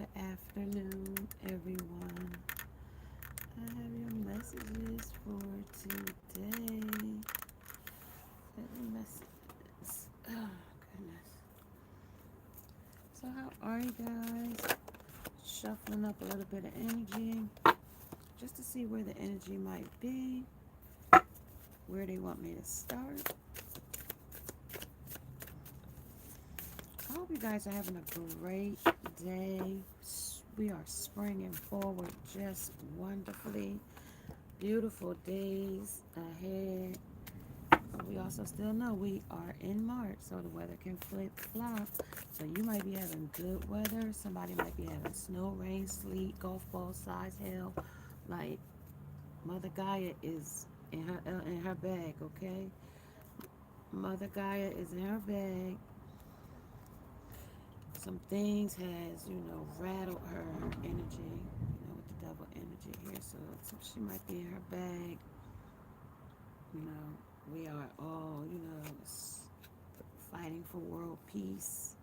Good afternoon, everyone. I have your messages for today. Little messages. Oh, goodness. So, how are you guys? Shuffling up a little bit of energy just to see where the energy might be, where they want me to start. I hope you guys are having a great day. We are springing forward just wonderfully. Beautiful days ahead. We also still know we are in March, so the weather can flip flop. So you might be having good weather. Somebody might be having snow, rain, sleet, golf ball size hail. Like Mother Gaia is in her bag, okay? Mother Gaia is in her bag. Some things has, rattled her energy, with the devil energy here. So she might be in her bag. We are all, fighting for world peace,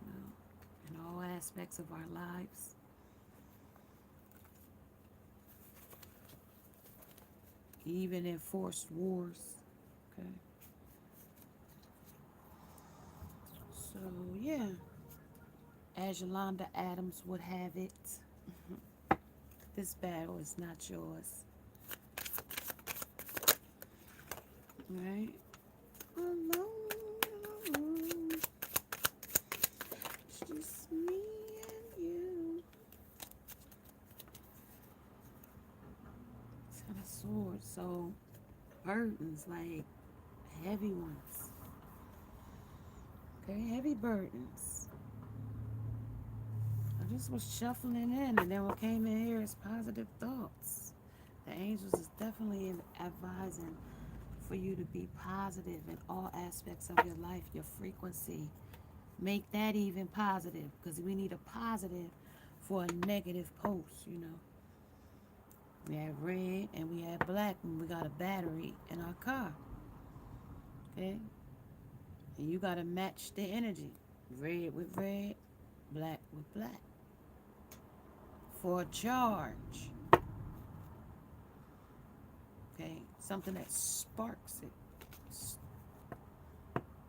in all aspects of our lives. Even in forced wars. Okay. So, yeah. As Yolanda Adams would have it, this battle is not yours. Right? Alone, alone. It's just me and you. Ten of Swords. So, burdens, like heavy ones. Okay, heavy burdens. I just was shuffling in, and then what came in here is positive thoughts. The angels is definitely advising for you to be positive in all aspects of your life, your frequency. Make that even positive, because we need a positive for a negative post. We have red and we have black when we got a battery in our car. Okay? And you got to match the energy. Red with red, black with black. For a charge. Okay? Something that sparks it.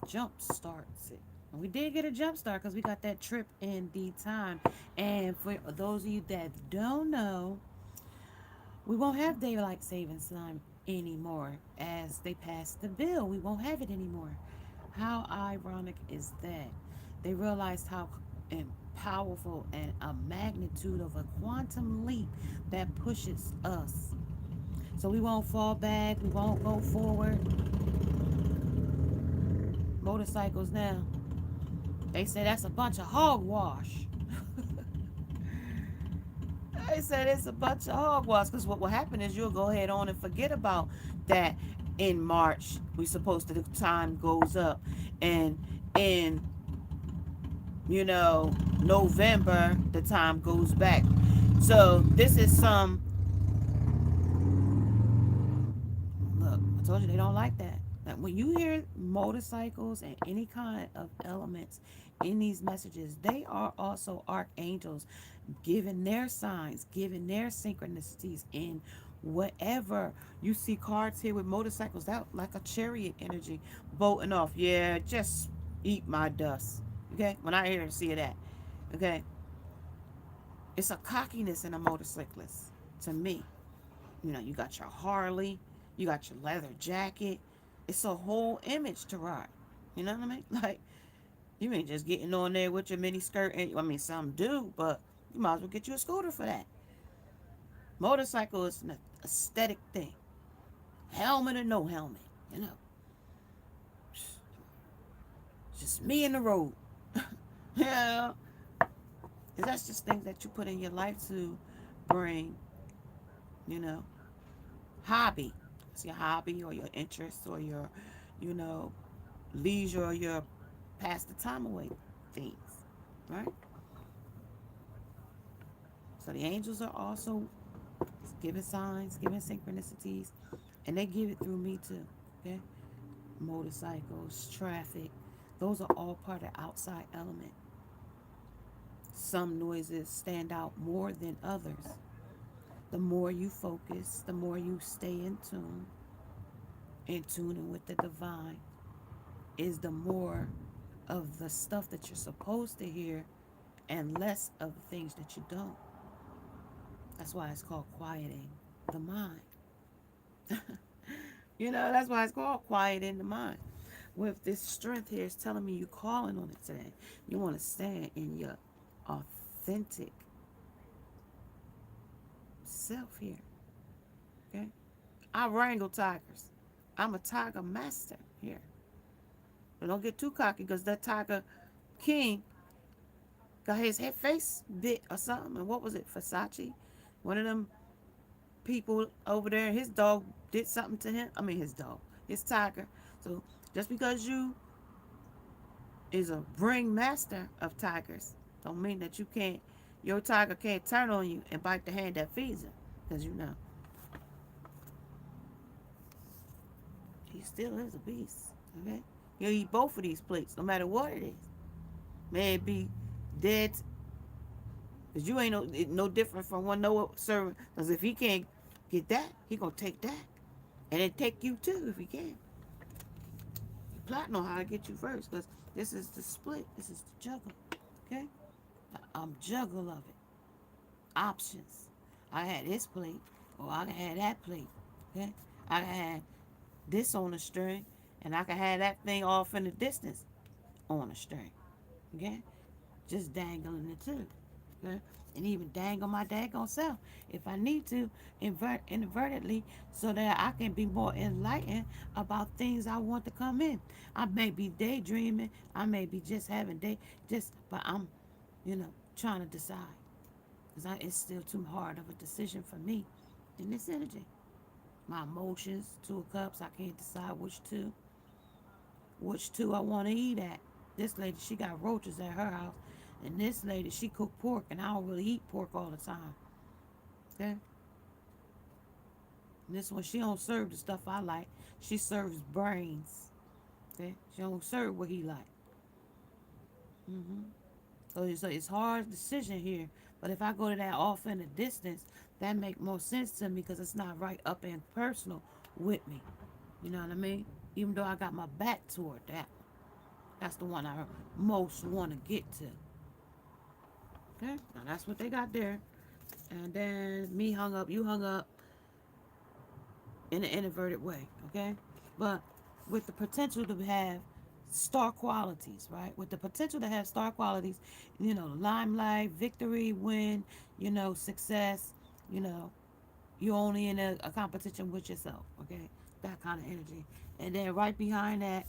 Jump starts it. And we did get a jump start because we got that trip in the time. And for those of you that don't know, we won't have daylight savings time anymore as they passed the bill. We won't have it anymore. How ironic is that? They realized how powerful and a magnitude of a quantum leap that pushes us. So we won't fall back, we won't go forward. Motorcycles now, they say that's a bunch of hogwash. They said it's a bunch of hogwash because what will happen is you'll go ahead on and forget about that. In March we supposed to, the time goes up, and in November the time goes back. So this is some, look, I told you they don't like that. That when you hear motorcycles and any kind of elements in these messages, they are also archangels giving their signs, giving their synchronicities in whatever. You see cards here with motorcycles, that like a chariot energy bolting off. Yeah, just eat my dust. Okay? When I hear and see that. Okay? It's a cockiness in a motorcyclist to me. You got your Harley, you got your leather jacket. It's a whole image to ride. You know what I mean? Like, you ain't just getting on there with your mini skirt. And I mean, some do, but you might as well get you a scooter for that. Motorcycle is an aesthetic thing. Helmet or no helmet, you know. Just me in the road. Yeah. And that's just things that you put in your life to bring, you know, hobby. It's your hobby or your interest or your, you know, leisure or your pass the time away things, right? So the angels are also giving signs, giving synchronicities, and they give it through me too. Okay, motorcycles, traffic, those are all part of outside element. Some noises stand out more than others. The more you focus, the more you stay in tuning with the divine, is the more of the stuff that you're supposed to hear and less of the things that you don't. That's why it's called quieting the mind. That's why it's called quieting the mind. With this strength here, it's telling me you're calling on it today. You want to stand in your authentic self here. Okay? I wrangle tigers. I'm a tiger master here. But don't get too cocky because that tiger king got his head face bit or something. And what was it? Versace? One of them people over there, his dog did something to him. I mean, his dog, his tiger. So just because you is a bring master of tigers, don't mean that you can't, your tiger can't turn on you and bite the hand that feeds him. Because he still is a beast. Okay? He'll eat both of these plates, no matter what it is. May it be dead, because you ain't no different from one Noah servant. Because if he can't get that, he gonna take that. And then take you too if he can. He plotting on how to get you first, because this is the split. This is the juggle. Okay? I'm juggle of it. Options. I had this plate, or I can have that plate. Okay? I can have this on a string, and I can have that thing off in the distance on a string. Okay? Just dangling it too. Okay? And even dangle my daggone self if I need to, inadvertently, so that I can be more enlightened about things I want to come in. I may be daydreaming, I may be just having but I'm, trying to decide. Because it's still too hard of a decision for me in this energy. My emotions, 2 of Cups, I can't decide which two I want to eat at. This lady, she got roaches at her house. And this lady, she cooked pork, and I don't really eat pork all the time. Okay? And this one, she don't serve the stuff I like. She serves brains. Okay? She don't serve what he like. So it's hard decision here. But if I go to that off in the distance, that make more sense to me because it's not right up and personal with me. You know what I mean? Even though I got my back toward that. That's the one I most want to get to. Okay? Now that's what they got there. And then me hung up, you hung up in an inverted way. Okay? But with the potential to have star qualities, right? With the potential to have star qualities, limelight, victory, win, success, you know, you're only in a competition with yourself, okay? That kind of energy. And then right behind that,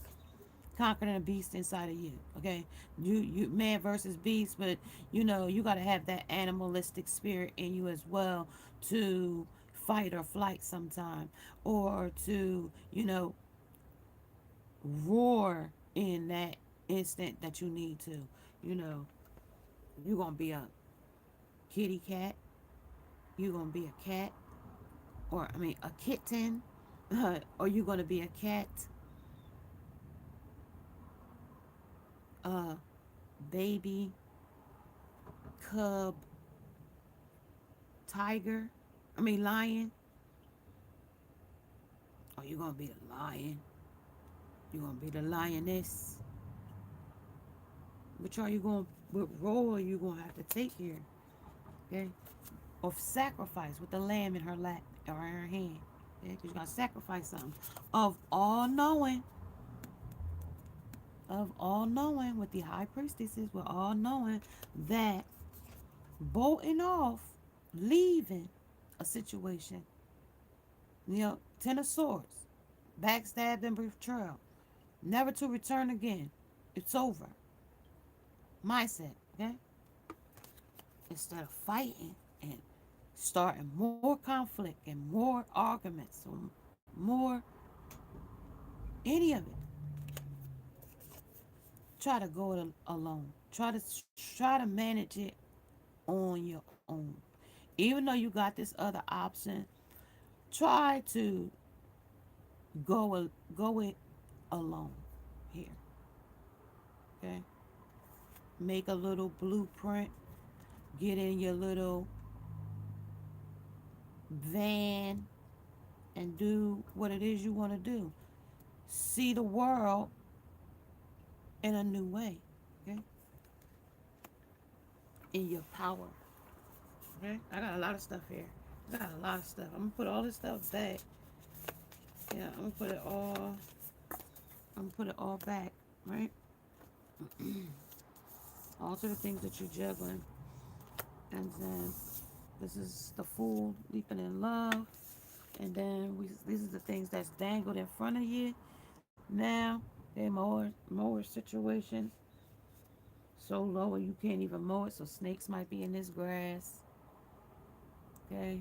conquering a beast inside of you, okay? You man versus beast, but you got to have that animalistic spirit in you as well to fight or flight sometime, or to roar in that instant that you need to. You know, you're gonna be a kitty cat, you're gonna be a cat, or I mean a kitten, or you're gonna be a cat, a baby, cub, tiger, I mean lion, or you're gonna be a lion, you're gonna be the lioness. Which are you going? What role are you gonna have to take here? Okay, or sacrifice with the lamb in her lap or in her hand. Okay, because you're gonna sacrifice something of all knowing, with the high priestesses, we're all knowing that bolting off, leaving a situation, 10 of Swords, backstabbed and betrayal, never to return again. It's over. Mindset, okay? Instead of fighting and starting more conflict and more arguments or more any of it, try to go it alone. Try to manage it on your own. Even though you got this other option, try to go it alone here. Okay? Make a little blueprint get in your little van and do what it is you want to do. See the world in a new way. Okay? In your power. Okay? I got a lot of stuff here. I got a lot of stuff. I'm gonna put all this stuff back. Yeah, I'm gonna put it all back, right? All to the things that you're juggling. And then this is the fool leaping in love. And then these are the things that's dangled in front of you. Now they're mower situations so low you can't even mow it. So snakes might be in this grass. Okay.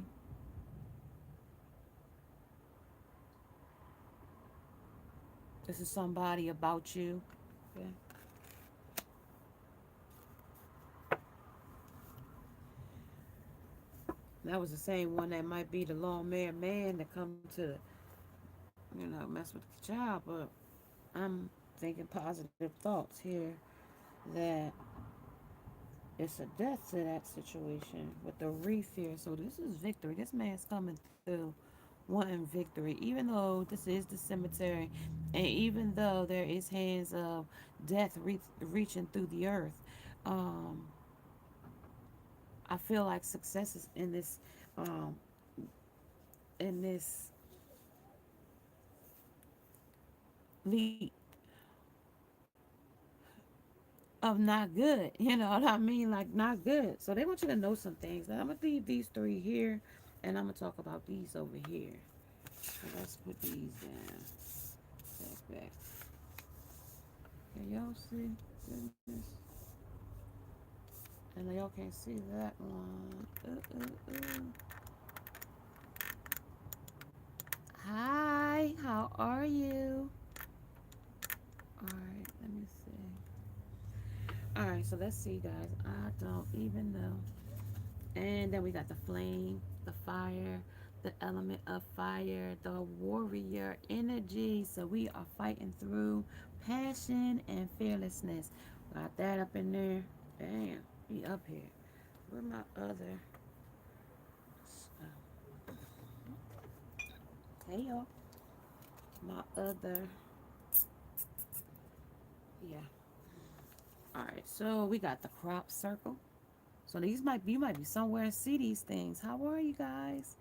This is somebody about you. Okay. That was the same one that might be the long mare man that come to, mess with the child. But I'm thinking positive thoughts here that it's a death to that situation with the reef here. So this is victory. This man's coming through wanting victory, even though this is the cemetery, and even though there is hands of death reaching through the earth. Um, I feel like success is um, in this leap of not good. You know what I mean? Like not good. So they want you to know some things. Now, I'm gonna leave these three here, and I'm gonna talk about these over here. So let's put these down. Back. Can y'all see? Goodness. And y'all can't see that one. Hi, how are you? Alright, let me see. Alright, so let's see, guys. I don't even know. And then we got the flame, the fire, the element of fire, the warrior energy. So we are fighting through passion and fearlessness. Got that up in there. Damn, we up here. Where my other? Hey y'all. My other. Yeah. All right. So we got the crop circle. So these might be, you might be somewhere and see these things. How are you guys?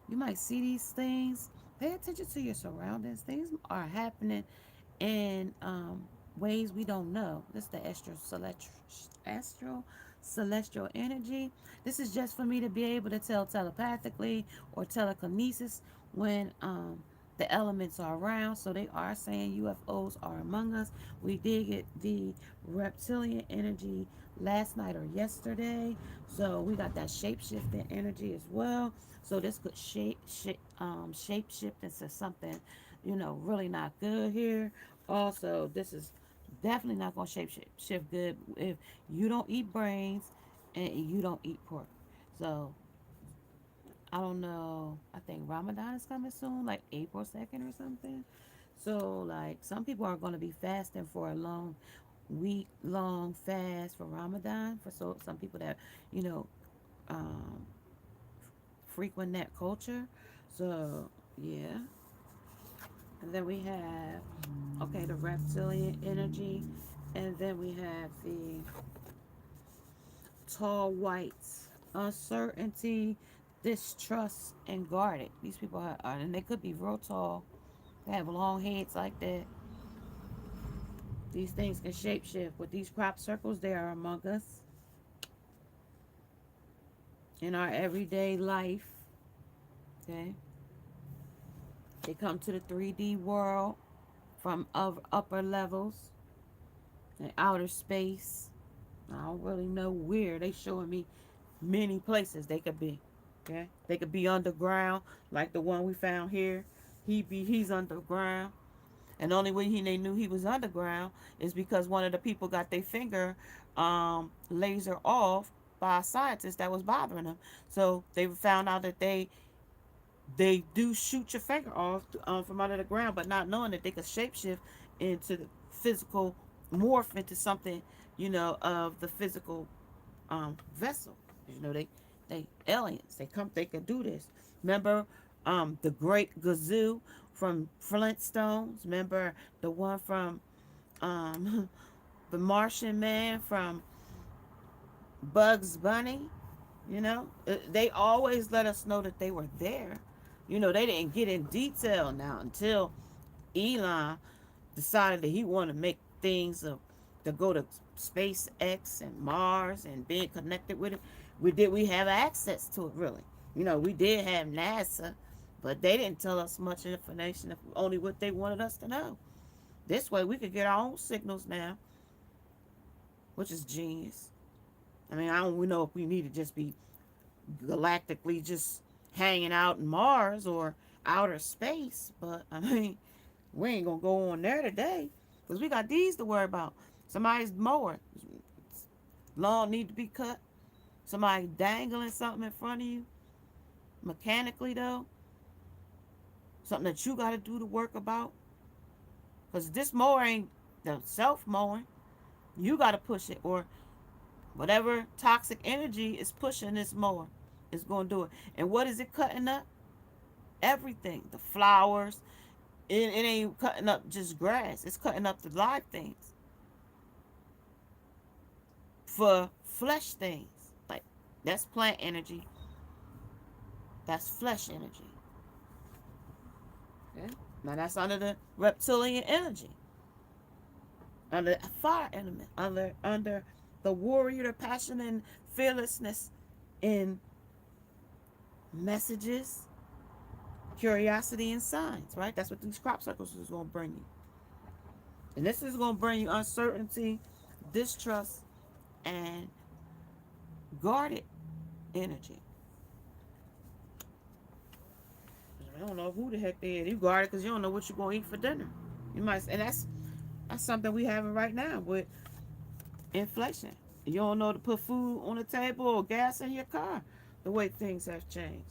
You might see these things. Pay attention to your surroundings. Things are happening in ways we don't know. This is the astral celestial energy. This is just for me to be able to tell telepathically or telekinesis when the elements are around. So they are saying UFOs are among us. We did get the reptilian energy last night or yesterday. So we got that shape shifting energy as well. So this could shape shift into something, really not good here. Also, this is definitely not going to shift good if you don't eat brains and you don't eat pork. So I don't know. I think Ramadan is coming soon, like April 2nd or something. So like some people are going to be fasting for a week long fast for Ramadan. For some people that you know um, frequent that culture. So yeah. And then we have, okay, the reptilian energy. And then we have the tall whites, uncertainty, distrust, and guarded. These people and they could be real tall. They have long heads like that. These things can shapeshift. With these crop circles, they are among us in our everyday life. Okay. They come to the 3D world from upper levels and outer space. I don't really know where. They showing me many places they could be. Okay, they could be underground, like the one we found here. He's underground, and the only way they knew he was underground is because one of the people got their finger laser off by a scientist that was bothering them. So they found out that they do shoot your finger off from under the ground, but not knowing that they could shapeshift into the physical, morph into something, of the physical vessel. You know, they aliens. They can do this. Remember, the Great Gazoo from Flintstones. Remember the one from um, the Martian Man from Bugs Bunny. You know, they always let us know that they were there. You know, they didn't get in detail now until Elon decided that he wanted to make things to go to SpaceX and Mars and being connected with it. We have access to it really. You know, we did have NASA, but they didn't tell us much information, only what they wanted us to know. This way we could get our own signals now, which is genius. I mean, I don't we know if we need to just be galactically just hanging out in Mars or outer space, but I mean, we ain't gonna go on there today because we got these to worry about. Somebody's mower lawn need to be cut. Somebody dangling something in front of you mechanically though, something that you got to do the work about. Because this mower ain't the self mowing. You got to push it, or whatever toxic energy is pushing this mower is going to do it. And what is it cutting up? Everything. The flowers. It ain't cutting up just grass. It's cutting up the live things for flesh things. Like, that's plant energy. That's flesh energy. Okay? Now that's under the reptilian energy, under fire element, under the warrior, the passion and fearlessness in messages, curiosity, and signs. Right? That's what these crop circles is going to bring you, and this is going to bring you uncertainty, distrust, and guarded energy. I don't know who the heck they are. You guarded because you don't know what you're going to eat for dinner. You might, and that's something we having right now with inflation. You don't know to put food on the table or gas in your car. The way things have changed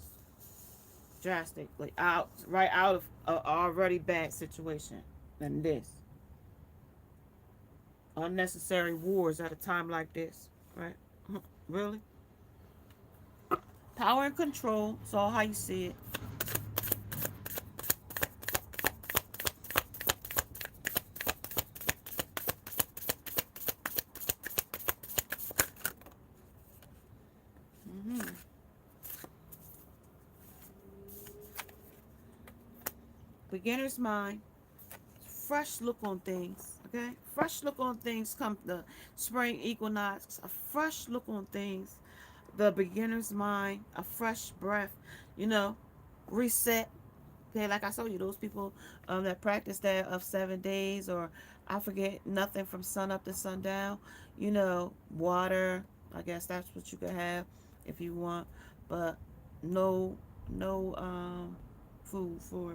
drastically, out of a already bad situation, and this unnecessary wars at a time like this, right? Really, power and control. So how you see it. hmm Beginner's mind, fresh look on things. Okay, fresh look on things. Come the spring equinox, a fresh look on things. The beginner's mind, a fresh breath. You know, reset. Okay, like I told you, those people that practice that of 7 days, or I forget nothing from sun up to sundown. You know, water. I guess that's what you could have if you want, but no, no food for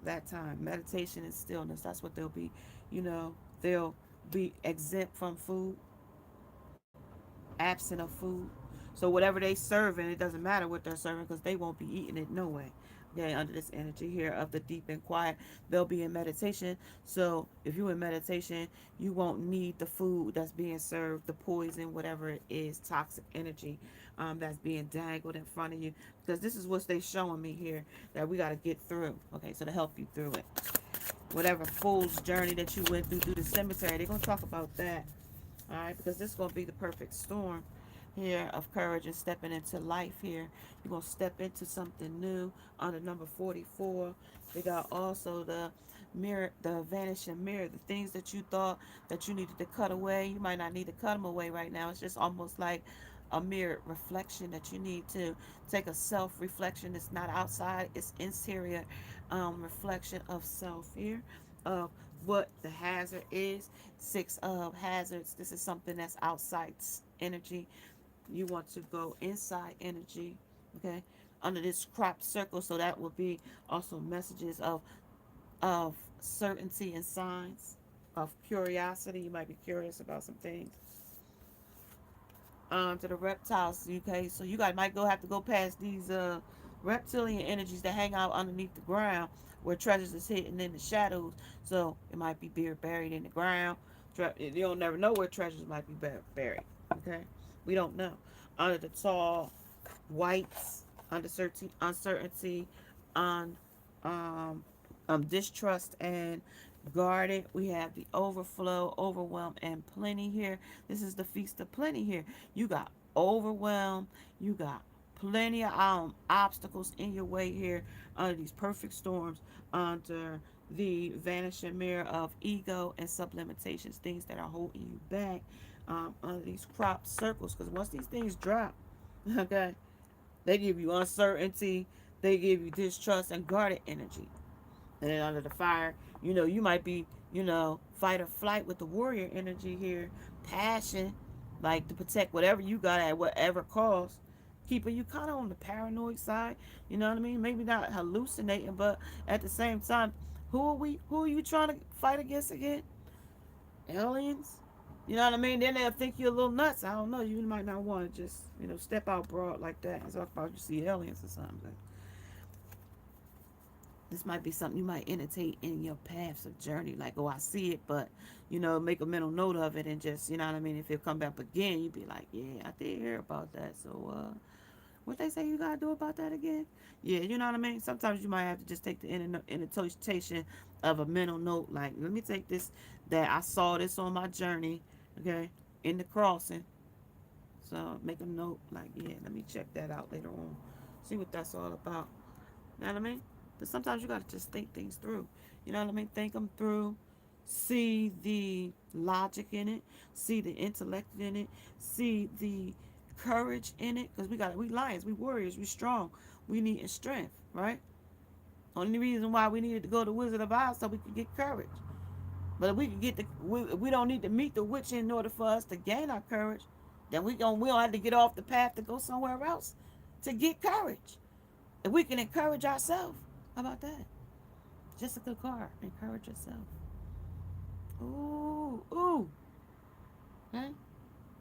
that time. Meditation and stillness. That's what they'll be. You know, they'll be exempt from food, absent of food. So whatever they serving, it doesn't matter what they're serving because they won't be eating it no way. Okay, under this energy here of the deep and quiet, they'll be in meditation. So if you're in meditation, you won't need the food that's being served, the poison, whatever it is, toxic energy that's being dangled in front of you. Because this is what they're showing me here that we got to get through. Okay, so to help you through it, whatever fool's journey that you went through the cemetery, they're gonna talk about that. All right, because this is gonna be the perfect storm here of courage and stepping into life here. You're going to step into something new on the number 44. We got also the mirror, the vanishing mirror, the things that you thought that you needed to cut away. You might not need to cut them away right now. It's just almost like a mirror reflection that you need to take a self reflection. It's not outside, it's interior reflection of self here, of what the hazard is. Six of hazards. This is something that's outside energy. You want to go inside energy, okay, under this crop circle. So that will be also messages of certainty and signs of curiosity. You might be curious about some things. To the reptiles, okay. So you guys might have to go past these reptilian energies that hang out underneath the ground where treasures is hidden in the shadows. So it might be buried in the ground. You don't never know where treasures might be buried. Okay, we don't know. Under the tall whites, uncertainty, on um, distrust and guarded. We have the overflow, overwhelm, and plenty here. This is the feast of plenty here. You got overwhelm. You got plenty of obstacles in your way here under these perfect storms, under the vanishing mirror of ego and sublimitations, things that are holding you back, under these crop circles. Because once these things drop, okay, they give you uncertainty, they give you distrust and guarded energy. And then under the fire, you might be, fight or flight with the warrior energy here, passion, like to protect whatever you got at whatever cost, keeping you kind of on the paranoid side. You know what I mean? Maybe not hallucinating, but at the same time, who are you trying to fight against again? Aliens? You know what I mean? Then they'll think you're a little nuts. I don't know. You might not want to just, step out broad like that and talk about you see aliens or something. This might be something you might entertain in your paths of journey. Like, oh, I see it, but, make a mental note of it and just, you know what I mean? If it come back again, you'd be like, yeah, I did hear about that. So, what they say you got to do about that again? Yeah, you know what I mean? Sometimes you might have to just take the interpretation of a mental note. Like, let me take this, that I saw this on my journey, okay, in the crossing. So, make a note, like, yeah, let me check that out later on. See what that's all about. You know what I mean? But sometimes you got to just think things through. You know what I mean? Think them through. See the logic in it. See the intellect in it. See the courage in it. Because we lions, we warriors, we strong. We need strength, right? Only reason why we needed to go to Wizard of Oz so we could get courage. But if we could we don't need to meet the witch in order for us to gain our courage. Then we don't have to get off the path to go somewhere else to get courage. If we can encourage ourselves, how about that? Just a good card. Encourage yourself. Ooh, ooh. Okay?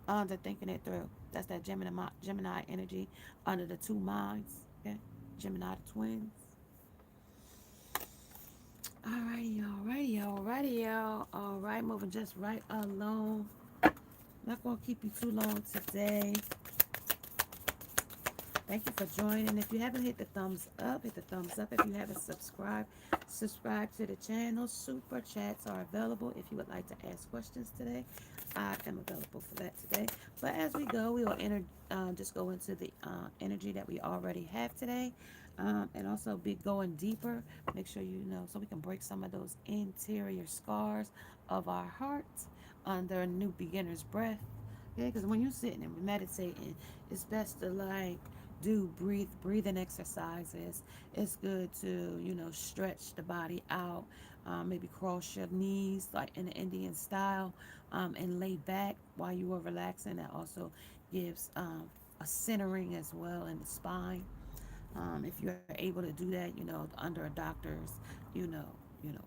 Under thinking it through. That's that Gemini energy under the two minds. Okay? Gemini the twins. Alrighty, y'all. Alright, moving just right along. Not gonna keep you too long today. Thank you for joining. If you haven't hit the thumbs up, hit the thumbs up. If you haven't subscribed, subscribe to the channel. Super chats are available if you would like to ask questions today. I am available for that today. But as we go, we will just go into the energy that we already have today. And also be going deeper. Make sure you know so we can break some of those interior scars of our hearts under a new beginner's breath. Okay, because when you're sitting and meditating, it's best to do breathing exercises. It's good to stretch the body out, maybe cross your knees like in the Indian style, and lay back while you are relaxing. That also gives a centering as well in the spine. If you're able to do that, under a doctor's, you know, you know,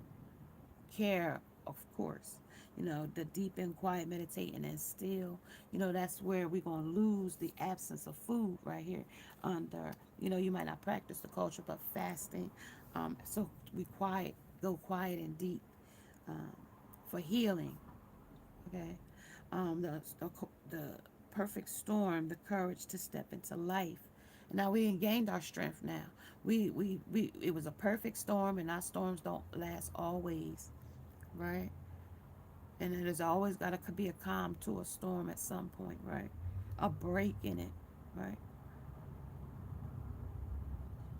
care, of course. The deep and quiet meditating and still, that's where we're going to lose the absence of food right here under, you might not practice the culture, but fasting. So we go quiet and deep um, for healing, okay? The perfect storm, the courage to step into life. Now we gained our strength now. We it was a perfect storm, and our storms don't last always, right? And it has always got to be a calm to a storm at some point, right? A break in it, right?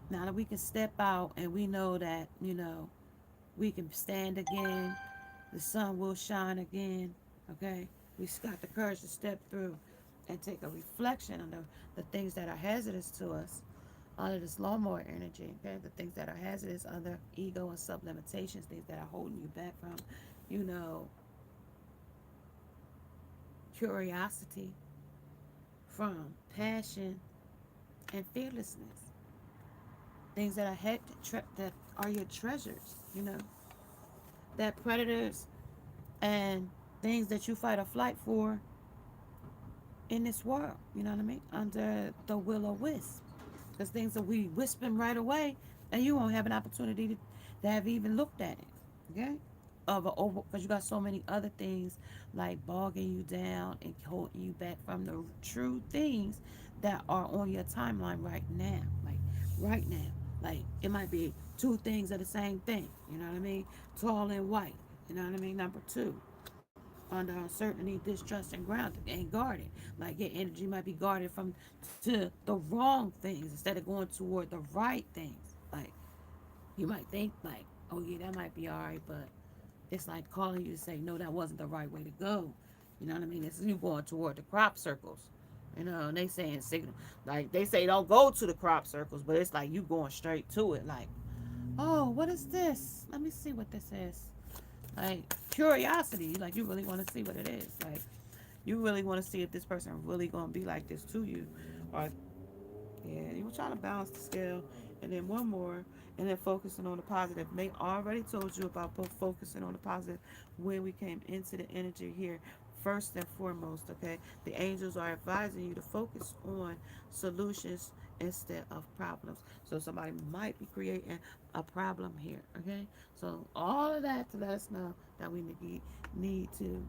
Now that we can step out and we know that, we can stand again, the sun will shine again, okay? We got the courage to step through and take a reflection on the things that are hazardous to us under this lawnmower energy, okay? The things that are hazardous under ego and sublimitations, things that are holding you back from, you know, curiosity, from passion and fearlessness. Things that that are your treasures, that predators and things that you fight or flight for in this world, you know what I mean? Under the will o wisp. Because things that we whispering right away and you won't have an opportunity to have even looked at it. Okay? of a over, because you got so many other things like bogging you down and holding you back from the true things that are on your timeline right now. Like right now, like it might be two things of the same thing. You know what I mean? Tall and white. You know what I mean? Number two, under uncertainty, distrust, and grounded and guarded. Like your energy might be guarded from to the wrong things instead of going toward the right things. Like you might think like, oh yeah, that might be all right, but it's like calling you to say, no, that wasn't the right way to go. You know what I mean? It's you going toward the crop circles. You know, and they saying signal. Like they say don't go to the crop circles, but it's like you going straight to it. Like, oh, what is this? Let me see what this is. Like curiosity, like you really want to see what it is. Like you really want to see if this person really gonna be like this to you, or yeah, you were trying to balance the scale. And then one more, and then focusing on the positive. May already told you about both focusing on the positive when we came into the energy here. First and foremost, okay, the angels are advising you to focus on solutions instead of problems. So somebody might be creating a problem here, okay? So all of that to let us know that we need to,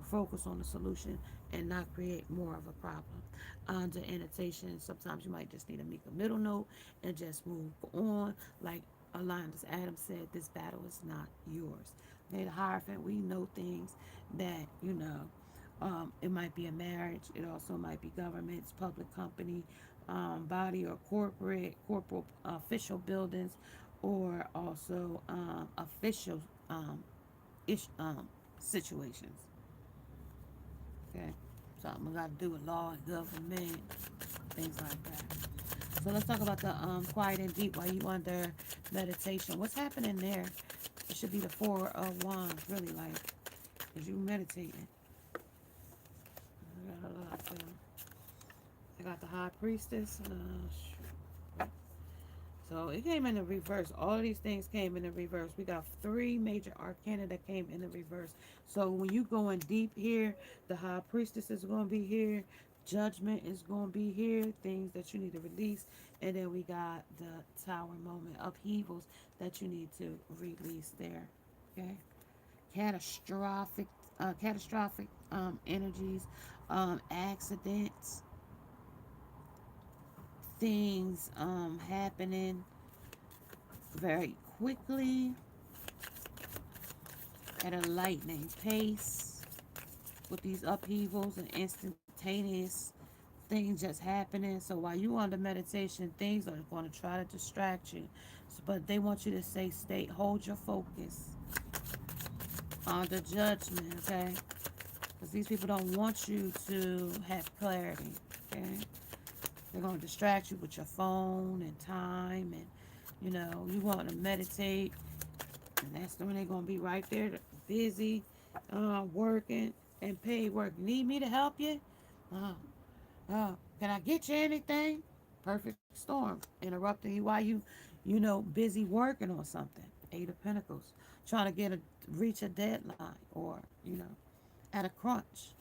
focus on the solution and not create more of a problem. Under annotation, sometimes you might just need to make a middle note and just move on. Like Alondas Adams said, this battle is not yours. Okay, the Hierophant, we know things that, it might be a marriage, it also might be governments, public company, body or corporal official buildings, or also official ish, situations. Okay, something we got to do with law and government, things like that. So let's talk about the quiet and deep while you under meditation. What's happening there? It should be the Four of Wands, really, like as you meditating. I got a lot. I got the High Priestess. So it came in the reverse. All of these things came in the reverse. We got three major arcana that came in the reverse. So when you going deep here, the High Priestess is going to be here. Judgment is going to be here. Things that you need to release. And then we got the Tower moment, upheavals that you need to release there. Okay. Catastrophic energies, accidents, things happening very quickly at a lightning pace with these upheavals and instantaneous things just happening. So while you under meditation, things are going to try to distract you. But they want you to hold your focus on the judgment, okay? Because these people don't want you to have clarity, okay? They're going to distract you with your phone and time, and you want to meditate, and that's when they're going to be right there, busy, working and paid work. Need me to help you? Uh, can I get you anything? Perfect storm interrupting you while busy working on something. Eight of Pentacles, trying to reach a deadline, or at a crunch,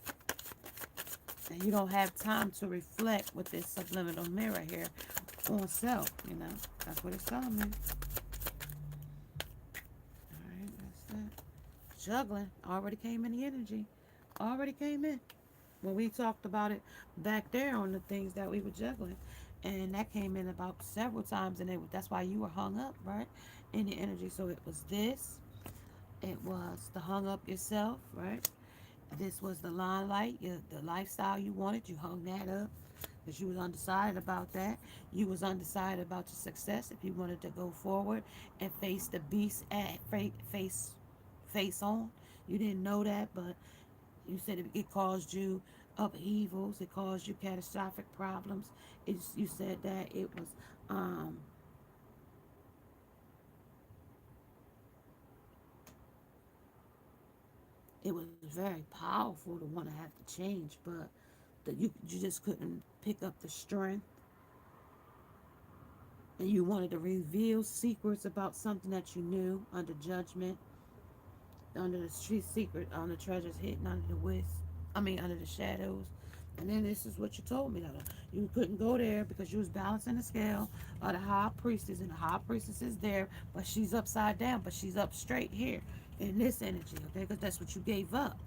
and you don't have time to reflect with this subliminal mirror here on self. That's what it's telling me. All right, that's that. Juggling already came in the energy, already came in when we talked about it back there on the things that we were juggling, and that came in about several times, and that's why you were hung up, right, in the energy. So it was this, it was the hung up yourself, right? This was the limelight, the lifestyle you wanted. You hung that up because you was undecided about that. You was undecided about your success if you wanted to go forward and face the beast at face on. You didn't know that, but you said it caused you upheavals. It caused you catastrophic problems. You said that um, it was very powerful to want to have to change, but that you just couldn't pick up the strength, and you wanted to reveal secrets about something that you knew under judgment, under the street secret, on the treasures hidden under the under the shadows. And then this is what you told me, that you couldn't go there because you was balancing the scale of the high priestess, and the high priestess is there, but she's upside down, but she's up straight here. in this energy, okay? Because that's what you gave up,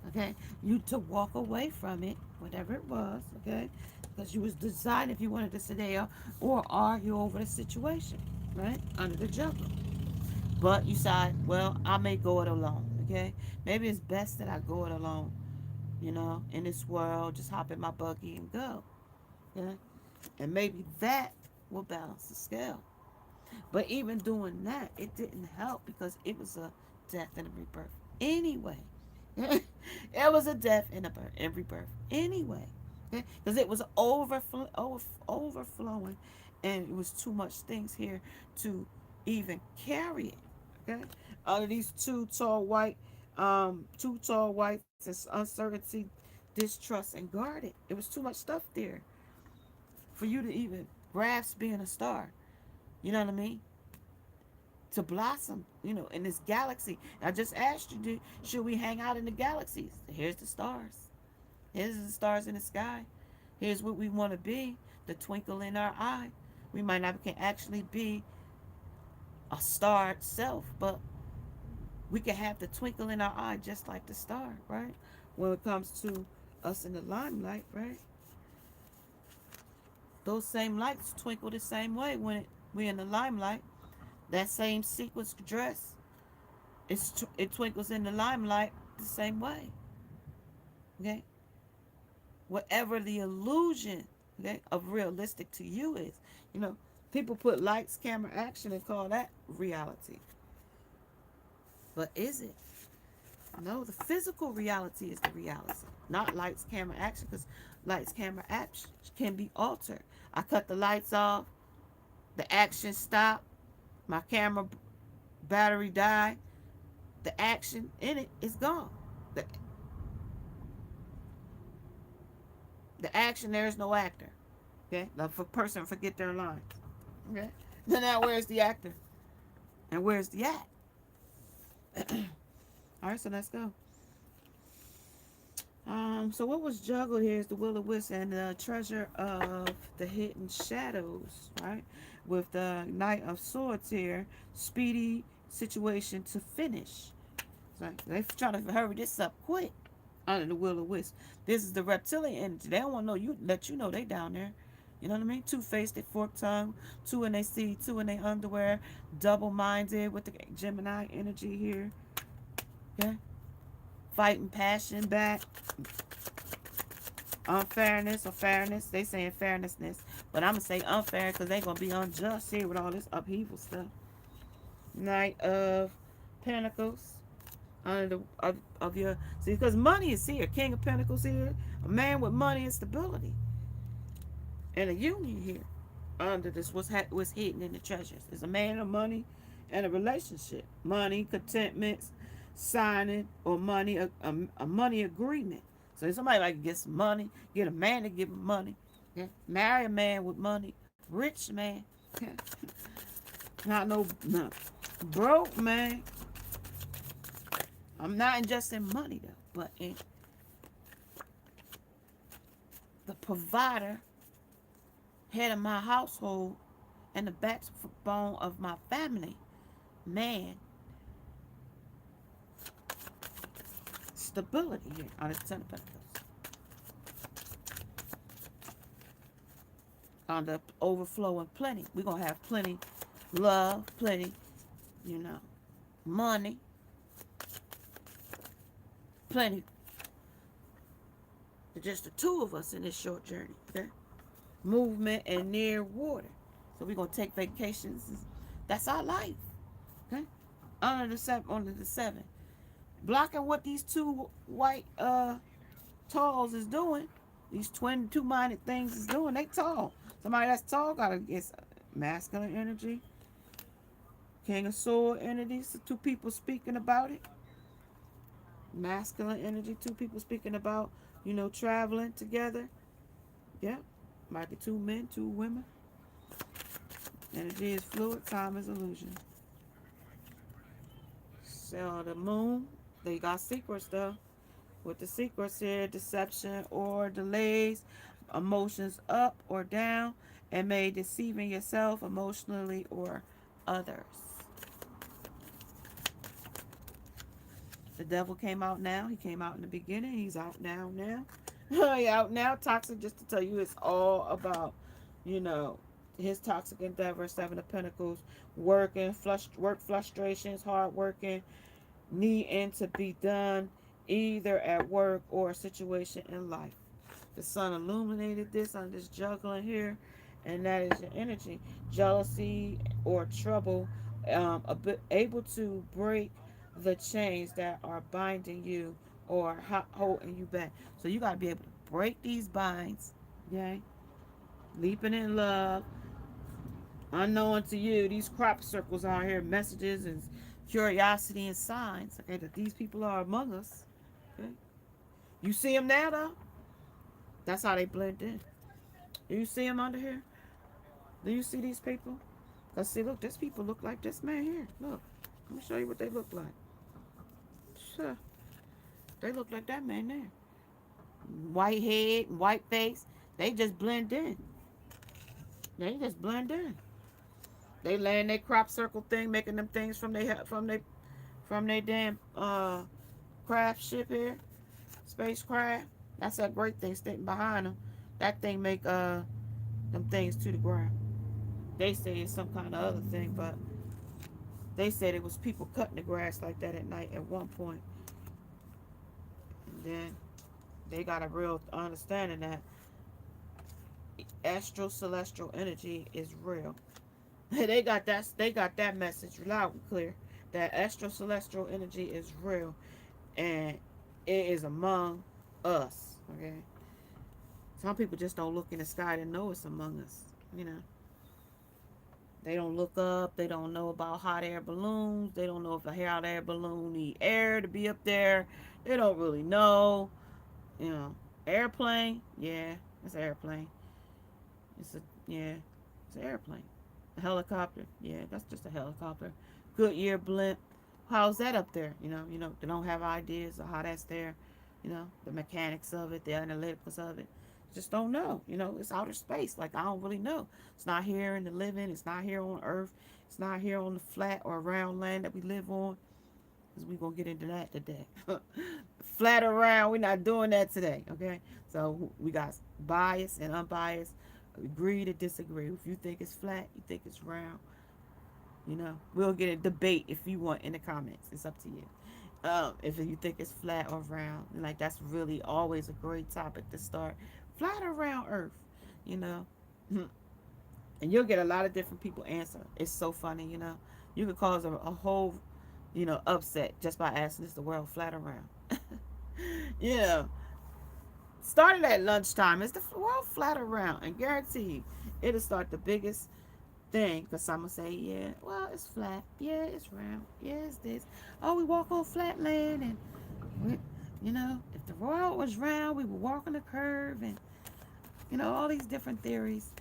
okay? You to walk away from it, whatever it was, okay? Because you was deciding if you wanted to sit there or argue over the situation, right? Under the juggle. But you said, well, I may go it alone, okay? Maybe it's best that I go it alone, in this world, just hop in my buggy and go, okay? And maybe that will balance the scale. But even doing that, it didn't help because it was a death and a rebirth anyway. It was a death and a birth and rebirth anyway. Because it was overflowing, and it was too much things here to even carry it. Okay, out of these two tall whites, and uncertainty, distrust, and guarded. It was too much stuff there for you to even grasp being a star. You know what I mean? To blossom, in this galaxy. I just asked you, should we hang out in the galaxies? Here's the stars. Here's the stars in the sky. Here's what we want to be, the twinkle in our eye. We might not can actually be a star itself, but we can have the twinkle in our eye just like the star, right? When it comes to us in the limelight, right? Those same lights twinkle the same way when we in the limelight. That same sequence dress, it twinkles in the limelight the same way. Okay, whatever the illusion, okay, of realistic to you is, you know, people put lights, camera, action and call that reality. But is it? No, the physical reality is the reality, not lights, camera, action, because lights, camera, action can be altered. I cut the lights off, the action stopped, my camera battery died, the action in it is gone. The, the action, there is no actor. Okay? The person forget their lines. Okay? Then now where's the actor? And where's the act? Alright, so let's go. So what was juggled here is the will of wisp and the treasure of the hidden shadows, right? With the Knight of Swords here, speedy situation to finish. So they're trying to hurry this up quick. Under the will of wisp. This is the reptilian energy. They don't want to know you, let you know they down there. You know what I mean? Two-faced, forked tongue, two in their seed, two in their underwear, double-minded with the Gemini energy here. Okay? Fighting passion back. Unfairness or fairness. They saying fairnessness. But I'm going to say unfair because they going to be unjust here with all this upheaval stuff. Knight of Pentacles. Under of your, see, because money is here. King of Pentacles here. A man with money and stability. And a union here. Under this, what's hidden in the treasures. There's a man of money and a relationship. Money, contentment, signing, or money, a money agreement. So if somebody like get some money, get a man to give him money. Yeah. Marry a man with money. Rich man. Yeah. Not no broke man. I'm not just in money though, but in the provider, head of my household, and the backbone of my family. Man, stability here on the Ten of Pentacles. On the overflow and plenty. We're going to have plenty love, plenty, money, plenty. Just the two of us in this short journey, okay? Movement and near water. So we're going to take vacations. That's our life, okay? Under the seven. Blocking what these two white talls is doing. These twin two-minded things is doing. They tall. Somebody that's tall got to get masculine energy. King of Sword energy. So two people speaking about it. Masculine energy. Two people speaking about, traveling together. Yeah. Might be two men, two women. Energy is fluid. Time is illusion. So the moon. They got secrets though. With the secrets here, deception or delays, emotions up or down, and may deceiving yourself emotionally or others. The devil came out now. He came out in the beginning. He's out now. He out now. Toxic, just to tell you, it's all about, you know, his toxic endeavor, Seven of Pentacles, work frustrations, hard working, needing to be done either at work or a situation in life. The sun illuminated this on this juggling here, and that is your energy. Jealousy or trouble, able to break the chains that are binding you or holding you back. So you got to be able to break these binds, okay? Leaping in love, unknown to you, these crop circles out here, messages and curiosity and signs, okay, that these people are among us, okay? You see them now, though? That's how they blend in. Do you see them under here? Do you see these people? Because, see, look, this people look like this man here. Look, let me show you what they look like. Sure. They look like that man there. White head, white face. They just blend in. They just blend in. They laying their crop circle thing, making them things from their damn craft ship here, spacecraft. That's a great thing sitting behind them. That thing make them things to the ground. They say it's some kind of other thing, but they said it was people cutting the grass like that at night at one point. And then they got a real understanding that astral celestial energy is real. They got that message loud and clear. That astral celestial energy is real, and it is among us. Okay. Some people just don't look in the sky to know it's among us. You know. They don't look up. They don't know about hot air balloons. They don't know if a hot air balloon need air to be up there. They don't really know. You know, airplane. Yeah, it's an airplane. It's a yeah, it's an airplane. A helicopter. Yeah, that's just a helicopter. Goodyear blimp. How's that up there? They don't have ideas of how that's there. The mechanics of it, the analytics of it. Just don't know. It's outer space. Like, I don't really know. It's not here in the living. It's not here on Earth. It's not here on the flat or round land that we live on. Because we're going to get into that today. Flat or round, we're not doing that today. Okay? So we got biased and unbiased. Agree to disagree. If you think it's flat, you think it's round. We'll get a debate if you want in the comments. It's up to you. If you think it's flat or round, like, that's really always a great topic to start. Flat or round Earth, and you'll get a lot of different people answer. It's so funny. You could cause a whole, upset just by asking, is the world flat or round? yeah. Started at lunchtime. Is the world flat or round? And guarantee you, it'll start the biggest thing, because some will say, yeah, well, it's flat, yeah, it's round, yeah, it's this. Oh, we walk on flat land, and if the world was round, we would walk on the curve, and all these different theories.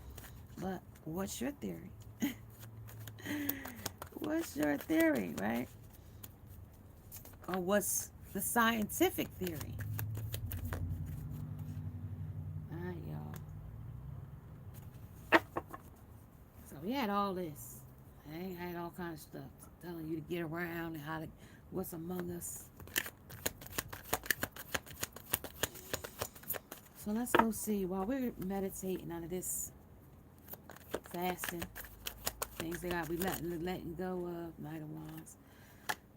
But what's your theory? What's your theory, right? Or what's the scientific theory? All right, y'all. So we had all this. I had all kinds of stuff telling you to get around and what's among us. So let's go see, while we're meditating on this fasting, things that we letting go of, Knight of Wands.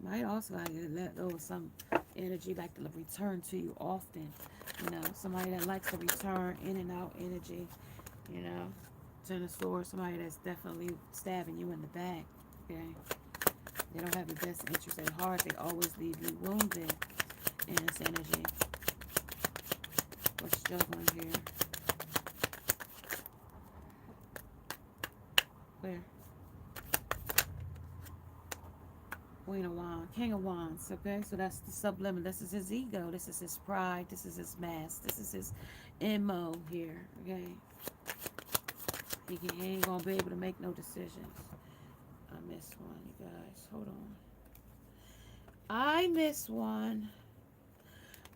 Might also let go of some energy like to return to you often. Somebody that likes to return in and out energy. Ten of Swords, somebody that's definitely stabbing you in the back. Okay, they don't have your best interest at heart. They always leave you wounded in this energy. What's juggling here? Where? Queen of Wands, King of Wands. Okay, so that's the subliminal. This is his ego. This is his pride. This is his mask. This is his MO here. Okay. He ain't gonna be able to make no decisions. I missed one, you guys. Hold on. I missed one.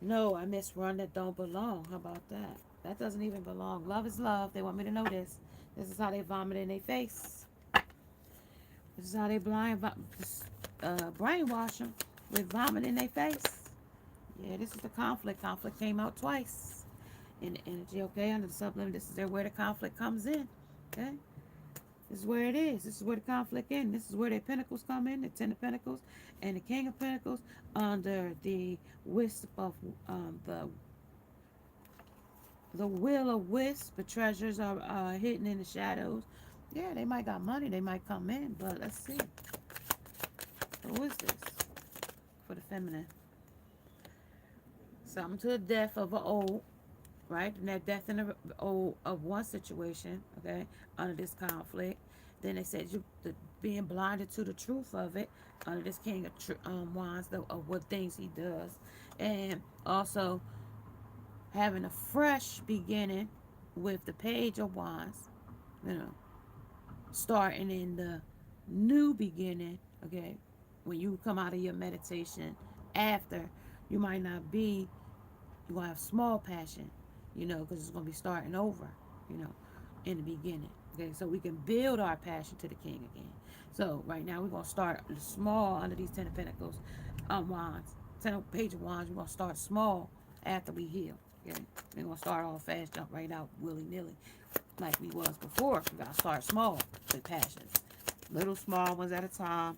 No, I missed one that don't belong. How about that? That doesn't even belong. Love is love. They want me to know this. This is how they vomit in their face. This is how they brainwash them. with vomit in their face. Yeah, this is the conflict. Conflict came out twice in the energy, okay? Under the subliminal, this is where the conflict comes in, okay? This is where it is. This is where the conflict in. This is where the pentacles come in, the ten of pentacles and the king of pentacles under the wisp of the will of wisp. The treasures are hidden in the shadows. Yeah, they might got money. They might come in, but let's see. Who is this for the feminine? Something to the death of an old, right? And that death in the old of one situation, okay, under this conflict. Then they said you being blinded to the truth of it under this king of wands, of what things he does, and also having a fresh beginning with the page of wands, you know, starting in the new beginning, okay, when you come out of your meditation after, you might not be, you're going to have small passion, because it's going to be starting over, you know, in the beginning. Okay, so we can build our passion to the king again. So right now we're going to start small under these ten of pentacles, wands, page of wands. We're going to start small after we heal. Okay, we're going to start all fast, jump right out willy-nilly like we was before. We got to start small with passions. Little small ones at a time,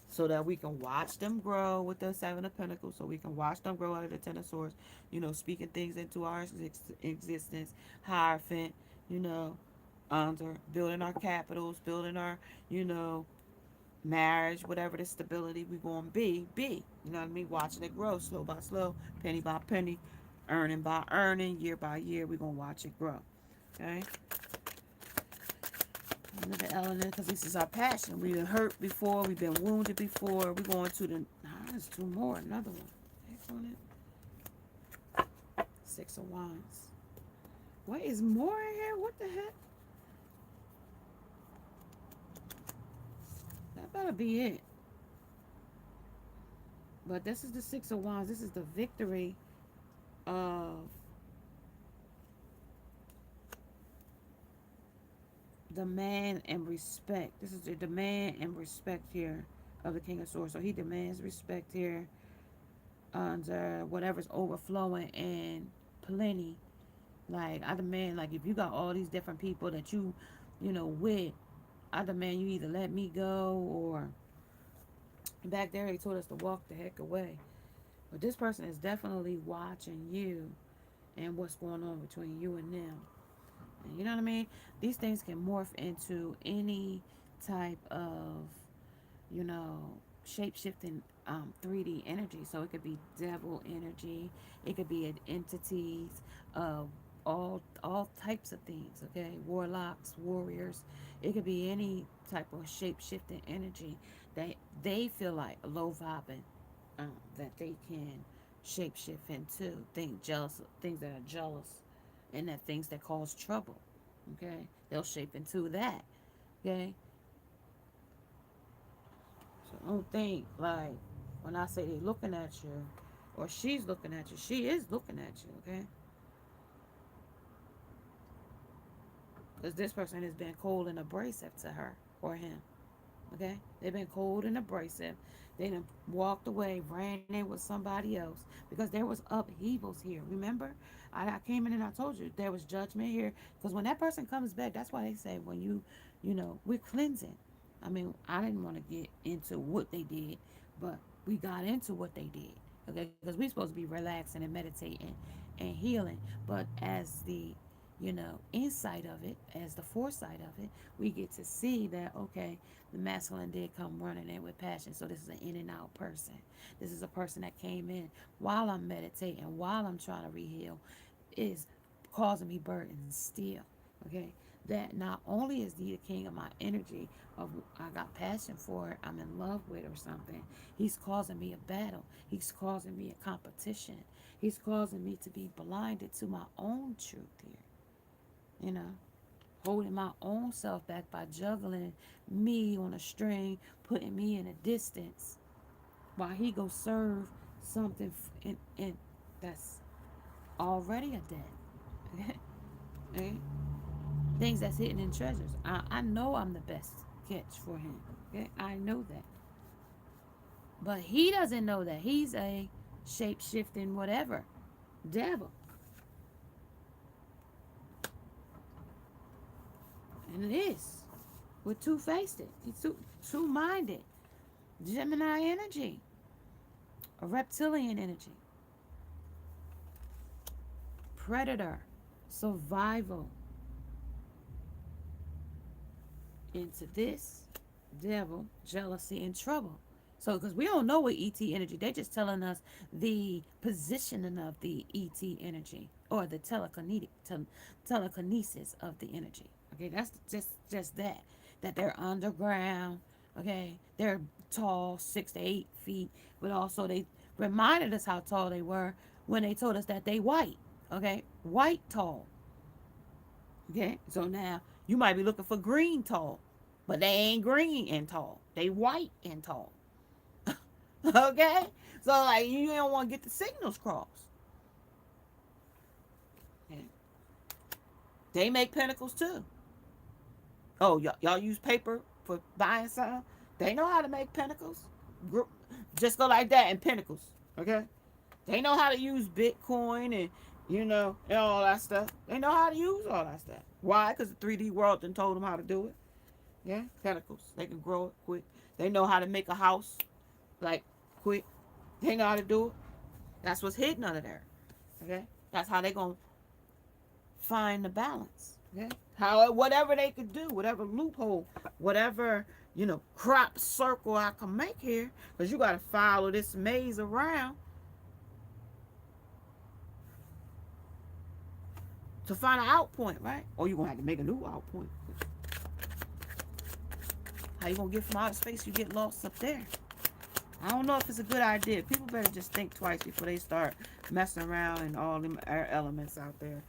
so that we can watch them grow with the seven of pentacles, so we can watch them grow out of the ten of swords, speaking things into our existence. Hierophant, you know under building our capitals, building our, marriage, whatever the stability we gonna be, you know what I mean, watching it grow slow by slow, penny by penny, earning by earning, year by year. We gonna watch it grow. Okay. Another element, because this is our passion. We've been hurt before. We've been wounded before. We're going to the... there's two more. Another one. Heck on it. Six of Wands. What is more in here? What the heck? That better be it. But this is the Six of Wands. This is the victory of demand and respect. This is the demand and respect here of the King of Swords. So he demands respect here under whatever's overflowing and plenty. Like, I demand, like, if you got all these different people that with, I demand you either let me go, or back there he told us to walk the heck away. But this person is definitely watching you and what's going on between you and them. And you know what I mean? These things can morph into any type of, you know, shape shifting 3D energy. So it could be devil energy, it could be entities of all types of things. Okay, warlocks, warriors. It could be any type of shape shifting energy that they feel like low vibing, that they can shape shift into. Things that are jealous, and that things that cause trouble. Okay, they'll shape into that. Okay, so don't think like when I say they looking at you or she's looking at you, she is looking at you, okay? Because this person has been cold and abrasive to her or him, okay? They've been cold and abrasive. They done walked away, ran in with somebody else because there was upheavals here. Remember, I came in and I told you there was judgment here. Because when that person comes back, that's why they say when we're cleansing. I mean, I didn't want to get into what they did, but we got into what they did. Okay, because we're supposed to be relaxing and meditating and healing. But as the insight of it, as the foresight of it, we get to see that, okay, the masculine did come running in with passion. So this is an in and out person. This is a person that came in while I'm meditating, while I'm trying to reheal, is causing me burdens still. Okay, that not only is he the king of my energy, of I got passion for it, I'm in love with or something, he's causing me a battle. He's causing me a competition. He's causing me to be blinded to my own truth here. You know, holding my own self back by juggling me on a string, putting me in a distance while he go serve something in that's already a debt. Okay? Things that's hidden in treasures. I know I'm the best catch for him. Okay, I know that. But he doesn't know that he's a shape shifting whatever devil. And it is. We're two faced. He's two minded. Gemini energy. A reptilian energy. Predator. Survival. Into this devil, jealousy, and trouble. So, because we don't know what ET energy, they're just telling us the positioning of the ET energy or the telekinesis of the energy. Okay, that's just that they're underground. Okay, they're tall, 6 to 8 feet, but also they reminded us how tall they were when they told us that they white. Okay, white tall. Okay, so now you might be looking for green tall, but they ain't green and tall. They white and tall. Okay, so like you don't want to get the signals crossed. Okay. They make pentacles too. Oh, y'all use paper for buying something? They know how to make pentacles. Just go like that and pentacles. Okay, they know how to use Bitcoin and and all that stuff. They know how to use all that stuff. Why? Because the 3D world done told them how to do it. Yeah, pentacles. They can grow it quick. They know how to make a house like quick. They know how to do it. That's what's hidden under there. Okay, that's how they gonna find the balance. Okay, how whatever they could do, whatever loophole, whatever crop circle I can make here, because you gotta follow this maze around to find an out point, right? Or you gonna have to make a new out point. How you gonna get from outer space? You get lost up there. I don't know if it's a good idea. People better just think twice before they start messing around in all them air elements out there.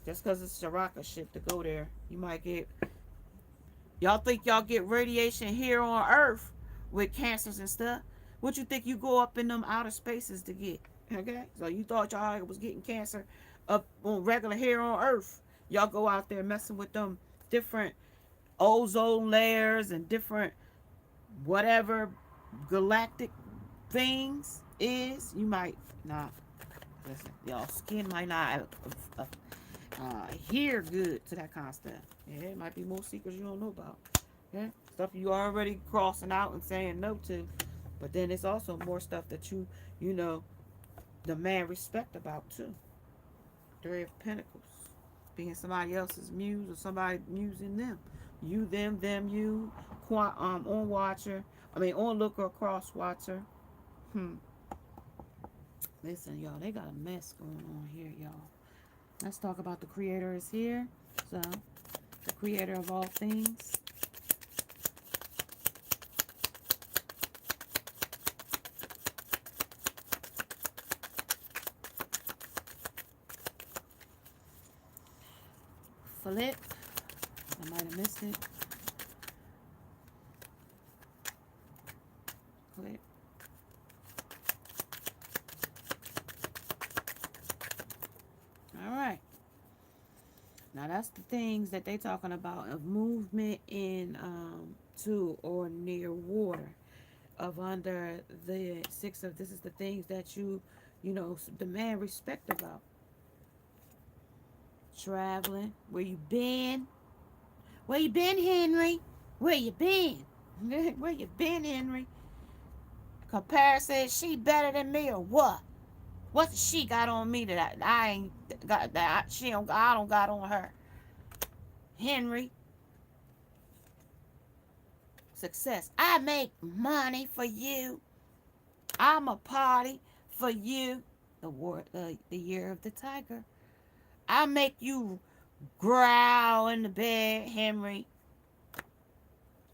Just because it's Shiraka shit to go there, you might get. Y'all think y'all get radiation here on Earth with cancers and stuff? What you think you go up in them outer spaces to get? Okay, so you thought y'all was getting cancer up on regular here on Earth? Y'all go out there messing with them different ozone layers and different whatever galactic things is. You might not listen. Y'all skin might not hear good to that kind of stuff. Yeah, it might be more secrets you don't know about. Yeah, stuff you already crossing out and saying no to. But then it's also more stuff that you know demand respect about too. 3 of Pentacles, being somebody else's muse or somebody musing them. You, them, you. On watcher. I mean, on looker, cross watcher. Listen, y'all, they got a mess going on here, y'all. Let's talk about the creator is here. So, the creator of all things. Flip. I might have missed it. Flip. All right. Now that's the things that they talking about of movement in to or near water. Of under the 6 of this is the things that you demand respect about. Traveling. Where you been? Where you been, Henry? Where you been? Where you been, Henry? Compare says she better than me or what? What's she got on me that I ain't got that I don't got on her? Henry. Success. I make money for you. I'm a party for you. The year of the tiger. I make you growl in the bed, Henry.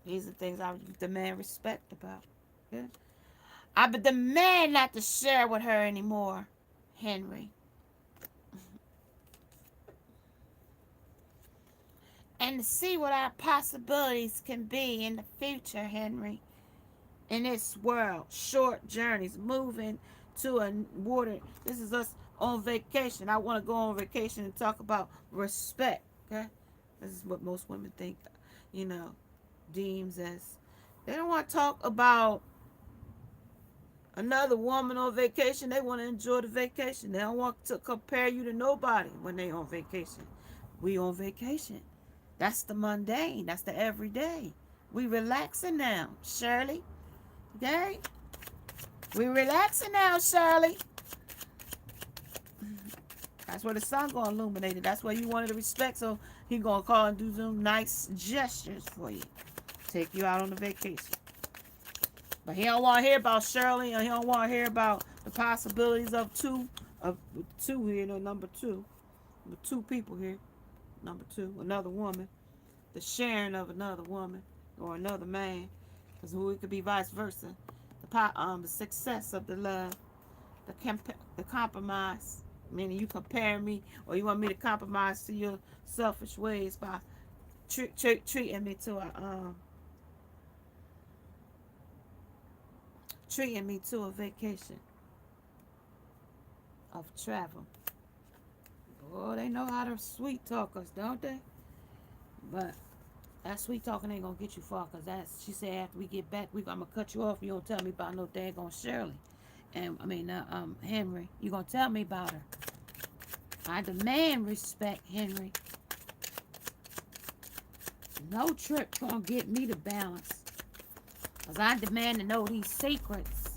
These are things I demand respect about. Yeah? I demand not to share with her anymore, Henry. And to see what our possibilities can be in the future, Henry. In this world, short journeys, moving to a water. This is us on vacation. I want to go on vacation and talk about respect. Okay, this is what most women think, deems as. They don't want to talk about Another woman on vacation, they want to enjoy the vacation. They don't want to compare you to nobody when they on vacation. We on vacation. That's the mundane. That's the everyday. We relaxing now, Shirley. Okay? We relaxing now, Shirley. That's where the sun gonna illuminate it. That's where you wanted to respect. So he gonna call and do some nice gestures for you. Take you out on a vacation. But he don't want to hear about Shirley, or he don't want to hear about the possibilities of two here, no, number two. With two people here. Number two, another woman. The sharing of another woman or another man. Because it could be vice versa. The success of the love. The compromise. Meaning you compare me, or you want me to compromise to your selfish ways by treating me to a vacation of travel. Boy, they know how to sweet talk us, don't they? But that sweet talking ain't gonna get you far, cause she said after we get back, I'm gonna cut you off. You don't tell me about no daggone Shirley, and Henry. You gonna tell me about her? I demand respect, Henry. No trip gonna get me to balance, cause I demand to know these secrets.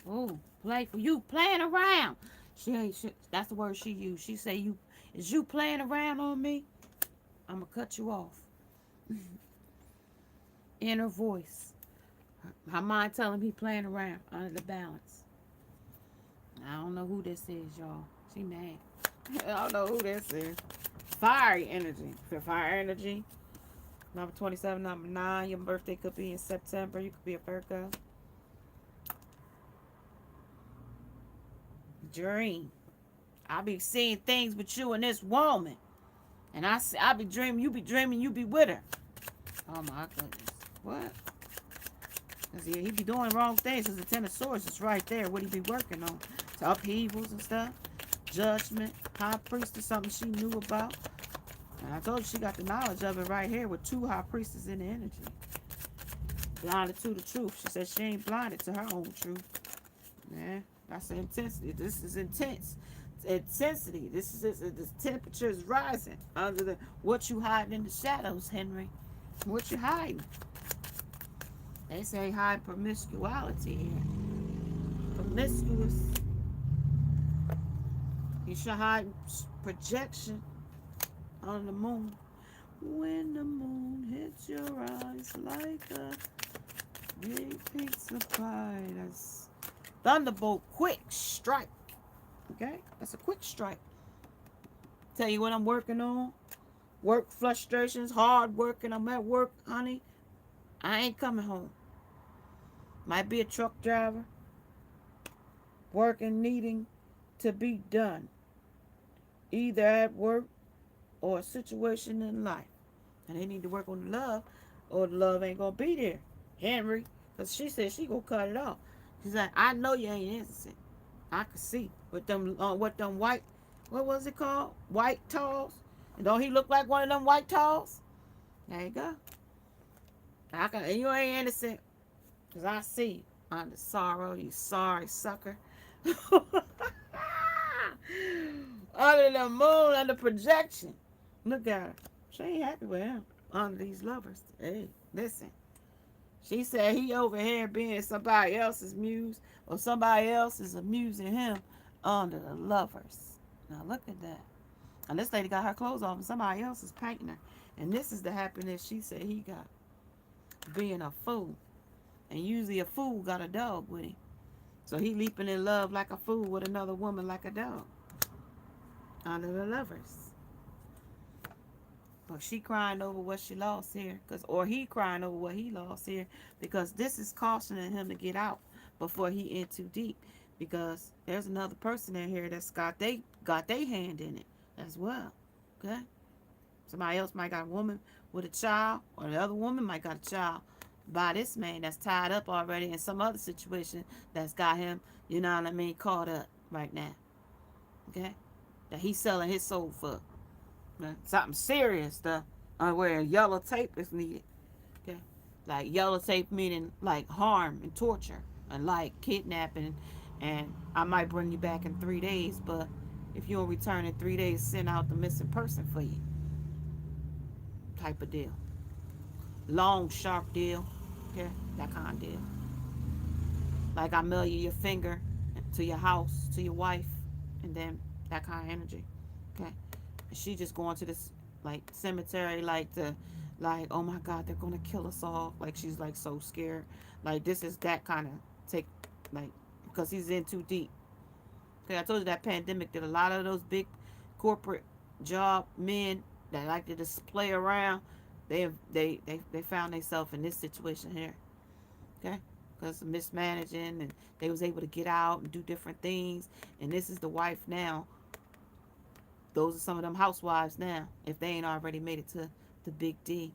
Oh, you playing around. That's the word she used. She say you playing around on me? I'm gonna cut you off. Inner voice. Her mind telling me playing around under the balance. I don't know who this is, y'all. She mad. I don't know who this is. Fiery energy. Fire energy. Number 27, number 9. Your birthday could be in September. You could be a Virgo. Dream. I be seeing things with you and this woman. And I be dreaming, you be with her. Oh my goodness. What? Cause he be doing wrong things. Cause the Ten of Swords is right there. What he be working on? To upheavals and stuff. Judgment. High priestess, something she knew about. And I told you she got the knowledge of it right here with two high priestesses in the energy. Blinded to the truth. She said she ain't blinded to her own truth. Yeah, that's the intensity. This is intense. Intensity. This temperature is rising under the what you hiding in the shadows, Henry. What you hiding? They say hide promiscuity here. Promiscuous. You should hide projection on the moon. When the moon hits your eyes like a big pizza pie. That's thunderbolt, quick strike. Okay? That's a quick strike. Tell you what I'm working on. Work frustrations, hard working. I'm at work, honey. I ain't coming home. Might be a truck driver. Working, needing to be done. Either at work or a situation in life. And they need to work on the love, or the love ain't gonna be there. Henry. Because she said she gonna cut it off. She's like, I know you ain't innocent. I can see. With them, white, what was it called? White talls. And don't he look like one of them white talls? There you go. And you ain't innocent. Because I see you. Under sorrow, you sorry sucker. Under the moon, under projection. Look at her. She ain't happy with him. Under these lovers. Hey, listen. She said he over here being somebody else's muse, or somebody else is amusing him under the lovers. Now look at that. And this lady got her clothes off and somebody else is painting her. And this is the happiness she said he got. Being a fool. And usually a fool got a dog with him. So he leaping in love like a fool with another woman like a dog. Under the lovers. But she crying over what she lost here. Or he crying over what he lost here. Because this is cautioning him to get out before he in too deep. Because there's another person in here that's got their hand in it as well. Okay? Somebody else might got a woman with a child. Or the other woman might got a child by this man that's tied up already in some other situation that's got him, you know what I mean, caught up right now. Okay? That he's selling his soul for. Something serious stuff where yellow tape is needed. Okay? Like yellow tape meaning like harm and torture and like kidnapping, and I might bring you back in 3 days, but if you don't return in 3 days, send out the missing person for you, type of deal. Long, sharp deal. Okay, that kind of deal. Like I mail you your finger to your house, to your wife, and then that kind of energy. Okay, and she just going to this like cemetery, like the, like, oh my God, they're gonna kill us all. Like she's like so scared. Like this is that kind of take, like, because he's in too deep. Okay, I told you that pandemic did a lot of those big corporate job men that like to just play around. They found themselves in this situation here. Okay, because of mismanaging, and they was able to get out and do different things. And this is the wife now. Those are some of them housewives now, if they ain't already made it to the big D.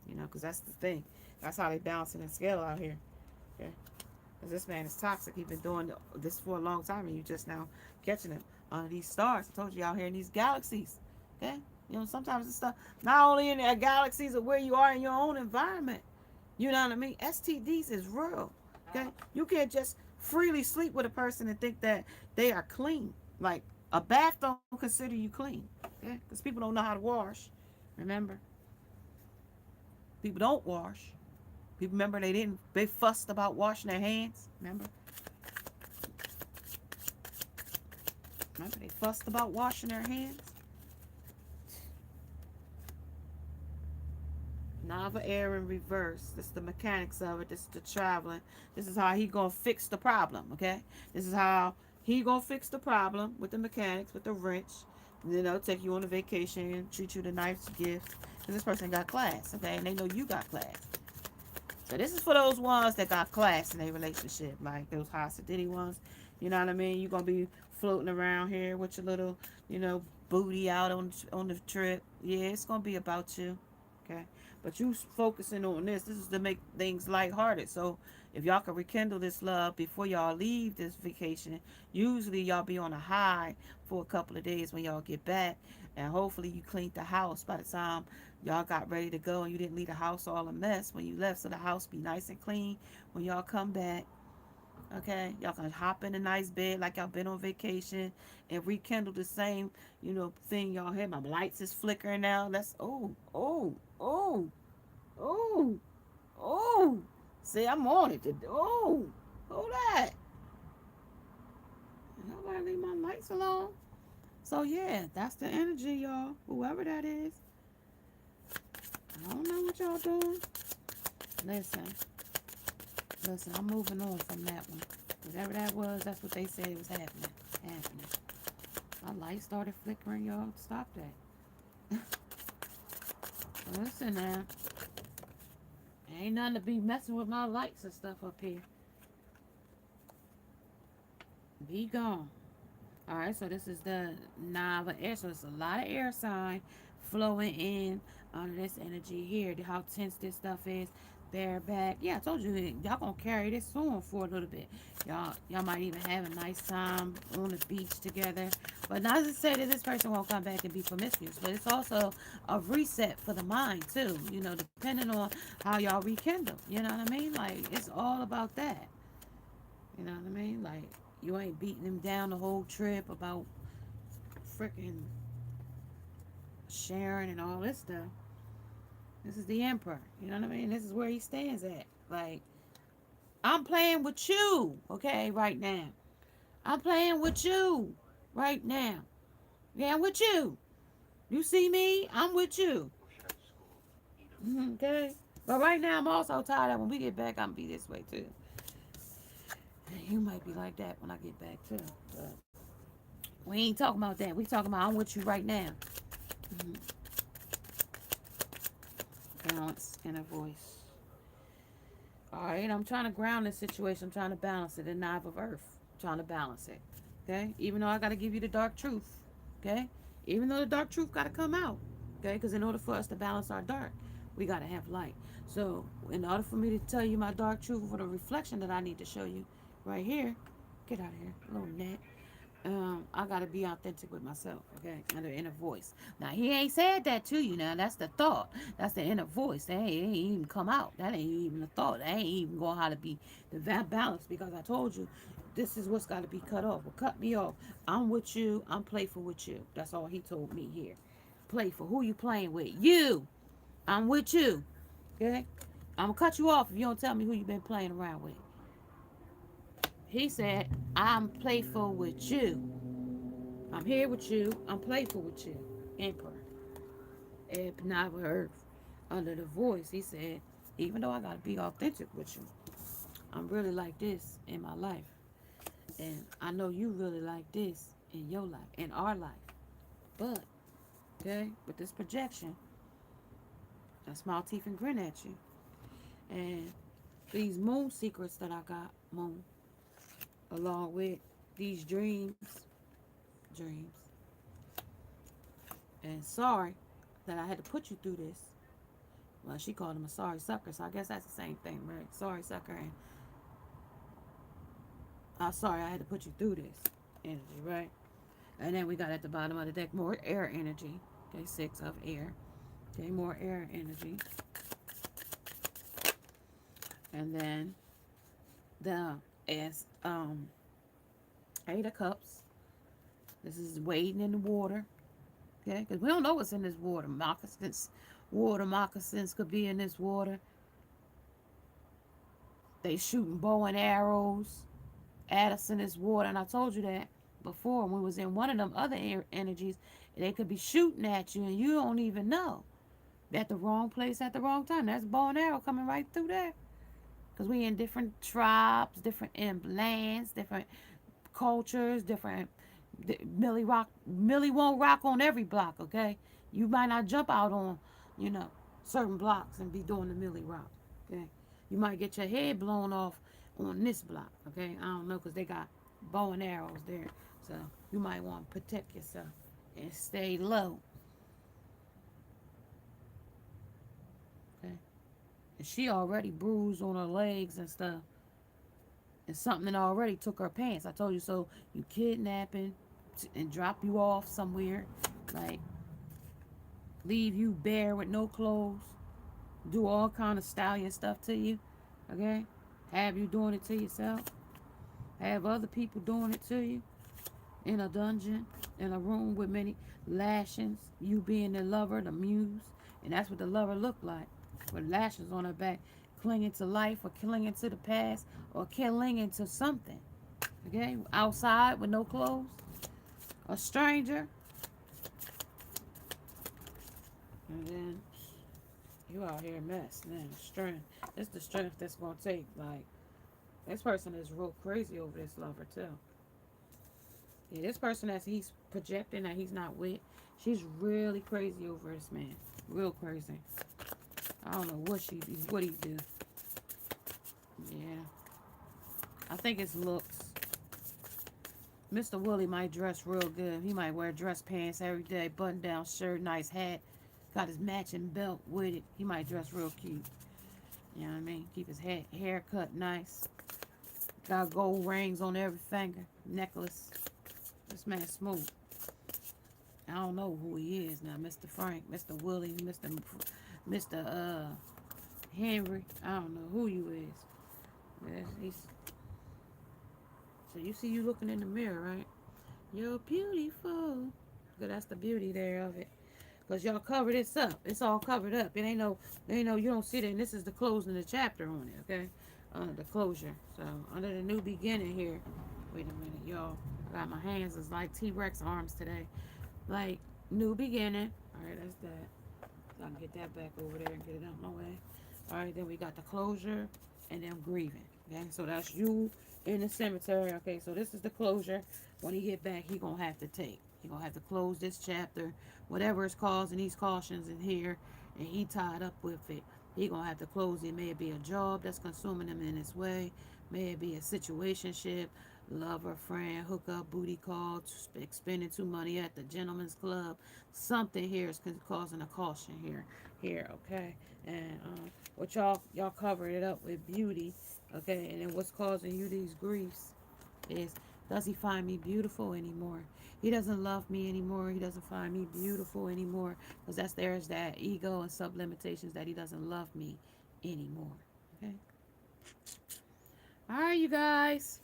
Because that's the thing. That's how they balancing the scale out here. Okay, because this man is toxic. He's been doing this for a long time, and you just now catching him under these stars. I told you, out here in these galaxies. Okay, sometimes it's stuff not only in the galaxies of where you are in your own environment. You know what I mean? STDs is real. Okay, you can't just freely sleep with a person and think that they are clean. Like a bath don't consider you clean. Okay, because people don't know how to wash. Remember, people don't wash. People, remember, they fussed about washing their hands. Remember they fussed about washing their hands. Nava air in reverse. This is the mechanics of it. This is the traveling. This is how he gonna fix the problem. Okay. This is how he gonna fix the problem with the mechanics, with the wrench. And then they'll take you on a vacation, treat you to nice gifts. Because this person got class. Okay, and they know you got class. So this is for those ones that got class in their relationship, like those hostility ones. You know what I mean? You're gonna be floating around here with your little, booty out on the trip. Yeah, it's gonna be about you. Okay, but you focusing on this. This is to make things lighthearted. So if y'all can rekindle this love before y'all leave this vacation, usually y'all be on a high for a couple of days when y'all get back, and hopefully you cleaned the house by the time y'all got ready to go, and you didn't leave the house all a mess when you left, so the house be nice and clean when y'all come back. Okay, y'all can hop in a nice bed like y'all been on vacation and rekindle the same, thing y'all had. My lights is flickering now. That's oh, oh. See, I'm on it. Hold that. Nobody leave my lights alone. So yeah, that's the energy, y'all. Whoever that is, I don't know what y'all doing. Listen, I'm moving on from that one. Whatever that was, that's what they said was happening. My light started flickering, y'all. Stop that. Listen now. Ain't nothing to be messing with my lights and stuff up here. Be gone. Alright, so this is the Nava air. So it's a lot of air sign flowing in under this energy here. How tense this stuff is. Bareback. Yeah, I told you y'all gonna carry this on for a little bit. Y'all might even have a nice time on the beach together. But not to say that this person won't come back and be promiscuous, but it's also a reset for the mind too. Depending on how y'all rekindle. You know what I mean? Like it's all about that. You know what I mean? Like you ain't beating him down the whole trip about freaking Sharon and all this stuff. This is the emperor. You know what I mean? This is where he stands at. Like, I'm playing with you, okay, right now. I'm playing with you right now. Yeah, I'm with you. You see me? I'm with you. Okay? But right now, I'm also tired of when we get back, I'm going to be this way too. And you might be like that when I get back too. But we ain't talking about that. We talking about I'm with you right now. Mm-hmm. Balance and a voice. Alright, I'm trying to ground this situation. I'm trying to balance it. The knife of earth. I'm trying to balance it. Okay? Even though I got to give you the dark truth. Okay? Even though the dark truth got to come out. Okay? Because in order for us to balance our dark, we got to have light. So, in order for me to tell you my dark truth for the reflection that I need to show you right here, get out of here, little net. I gotta be authentic with myself, okay? And the inner voice. Now he ain't said that to you. Now that's the thought. That's the inner voice. That ain't even come out. That ain't even a thought. That ain't even going how to be the balance. Because I told you, this is what's got to be cut off. Well, cut me off. I'm with you. I'm playful with you. That's all he told me here. Playful. Who you playing with? You. I'm with you. Okay. I'm gonna cut you off if you don't tell me who you been playing around with. He said, I'm playful with you. I'm here with you. I'm playful with you. Emperor. Ebb never earth. Under the voice, he said, even though I gotta be authentic with you, I'm really like this in my life. And I know you really like this in your life, in our life. But, okay, with this projection, I smile teeth and grin at you. And these moon secrets that I got, moon, along with these dreams, and sorry that I had to put you through this. Well, she called him a sorry sucker, so I guess that's the same thing, right? Sorry sucker, and I'm sorry I had to put you through this energy, right? And then we got at the bottom of the deck more air energy. Okay, 6 of air. Okay, more air energy. And then the S 8 of cups. This is wading in the water. Okay, because we don't know what's in this water. Moccasins could be in this water. They shooting bow and arrows at us in this water. And I told you that before when we was in one of them other energies. They could be shooting at you and you don't even know. At the wrong place at the wrong time. That's bow and arrow coming right through there. Because we in different tribes, different lands, different cultures, different. Millie won't rock on every block, okay? You might not jump out on, you know, certain blocks and be doing the Millie rock, okay? You might get your head blown off on this block, okay? I don't know because they got bow and arrows there. So you might want to protect yourself and stay low, okay? And she already bruised on her legs and stuff. And something that already took her pants. I told you so. You kidnapping and drop you off somewhere, like leave you bare with no clothes, do all kind of stallion stuff to you, okay? Have you doing it to yourself, have other people doing it to you in a dungeon, in a room with many lashings, you being the lover, the muse, and that's what the lover looked like, with lashes on her back, clinging to life or clinging to the past or clinging to something, okay? Outside with no clothes, a stranger, and then you out here a mess, man. Strength. It's the strength that's gonna take. Like this person is real crazy over this lover too. Yeah, this person that he's projecting that he's not with, she's really crazy over this man. Real crazy. I don't know what he do. Yeah, I think it's looks. Mr. Willie might dress real good. He might wear dress pants every day, button down shirt, nice hat, got his matching belt with it. He might dress real cute. You know what I mean? Keep his hair cut nice. Got gold rings on every finger, necklace. This man smooth. I don't know who he is now, Mr. Frank, Mr. Willie, Mr. Henry. I don't know who you is. Yeah, so you see you looking in the mirror, right? You're beautiful. Cause that's the beauty there of it. Cause y'all cover this up. It's all covered up. It ain't no. You don't see it. And this is the closing of the chapter on it. Okay, the closure. So under the new beginning here. Wait a minute, y'all. I got my hands is like T-Rex arms today. Like new beginning. All right, that's that. So I can get that back over there and get it out my way. All right, then we got the closure and then grieving. Okay, so that's you in the cemetery. Okay, so this is the closure. When he get back, he gonna have to take. He gonna have to close this chapter, whatever is causing these cautions in here, and he tied up with it. He gonna have to close it. May it be a job that's consuming him in this way. May it be a situationship, lover, friend, hookup, booty call, spending too money at the gentleman's club. Something here is causing a caution here. Okay, and what y'all covered it up with beauty. Okay, and then what's causing you these griefs is Does he find me beautiful anymore? He doesn't love me anymore. He doesn't find me beautiful anymore. Because there's that ego and sub limitations that he doesn't love me anymore. Okay. All right, you guys.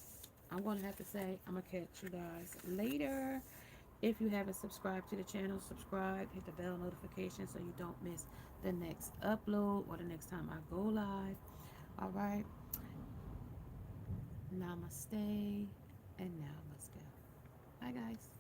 I'm going to have to say, I'm going to catch you guys later. If you haven't subscribed to the channel, subscribe, hit the bell notification so you don't miss the next upload or the next time I go live. All right. Namaste and namaste. Bye, guys.